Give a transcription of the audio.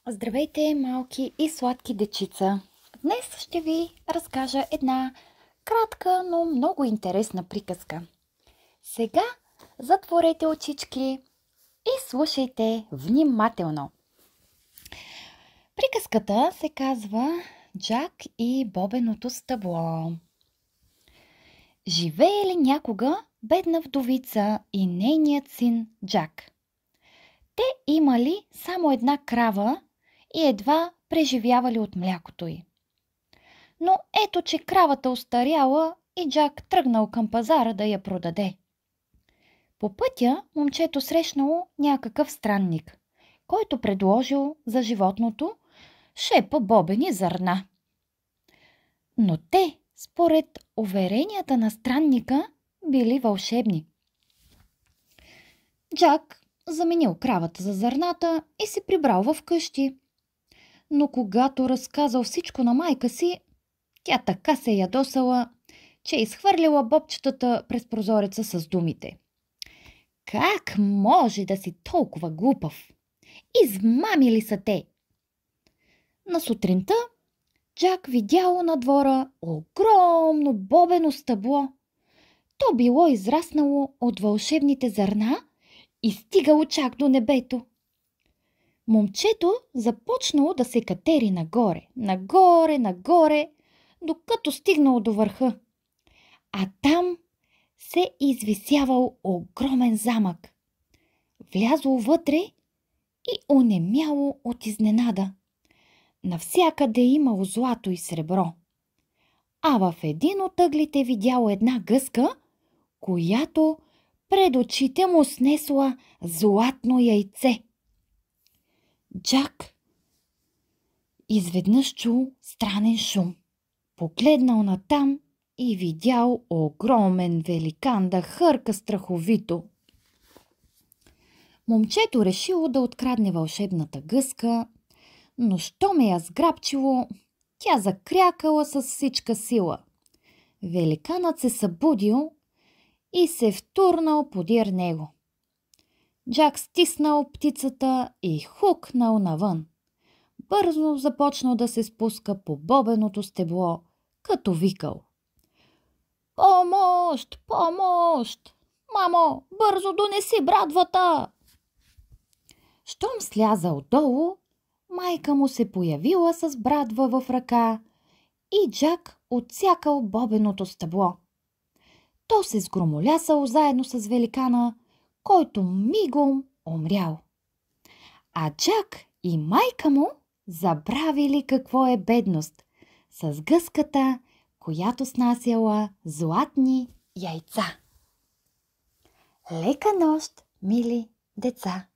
Здравейте, малки и сладки дечица! Днес ще ви разкажа една кратка, но много интересна приказка. Сега затворете очички и слушайте внимателно. Приказката се казва Джак и бобеното стъбло. Живеели някога бедна вдовица и нейният син Джак. Те имали само една крава и едва преживявали от млякото й. Но ето, че кравата остаряла и Джак тръгнал към пазара да я продаде. По пътя момчето срещнало някакъв странник, който предложил за животното шепа бобени зърна. Но те, според уверенията на странника, били вълшебни. Джак заменил кравата за зърната и се прибрал в къщи. Но когато разказал всичко на майка си, тя така се ядосала, че изхвърлила бобчетата през прозореца с думите: „Как може да си толкова глупав? Измамили са те!“ На сутринта Джак видял на двора огромно бобено стъбло. То било израснало от вълшебните зърна и стигало чак до небето. Момчето започнало да се катери нагоре, докато стигнало до върха. А там се извисявал огромен замък. Влязло вътре и онемяло от изненада. Навсякъде имало злато и сребро. А в един от ъглите видяло една гъска, която пред очите му снесла златно яйце. Джак изведнъж чул странен шум. Погледнал натам и видял огромен великан да хърка страховито. Момчето решило да открадне вълшебната гъска, но щом я сграбчило, тя закрякала с всичка сила. Великанът се събудил и се втурнал подир него. Джак стиснал птицата и хукнал навън. Бързо започнал да се спуска по бобеното стебло, като викал: „Помощ! Помощ! Мамо, бързо донеси брадвата!“ Щом слязал долу, майка му се появила с брадва в ръка и Джак отсякал бобеното стъбло. То се сгромолясал заедно с великана, който мигом умрял. А Джак и майка му забравили какво е бедност с гъската, която снасяла златни яйца. Лека нощ, мили деца!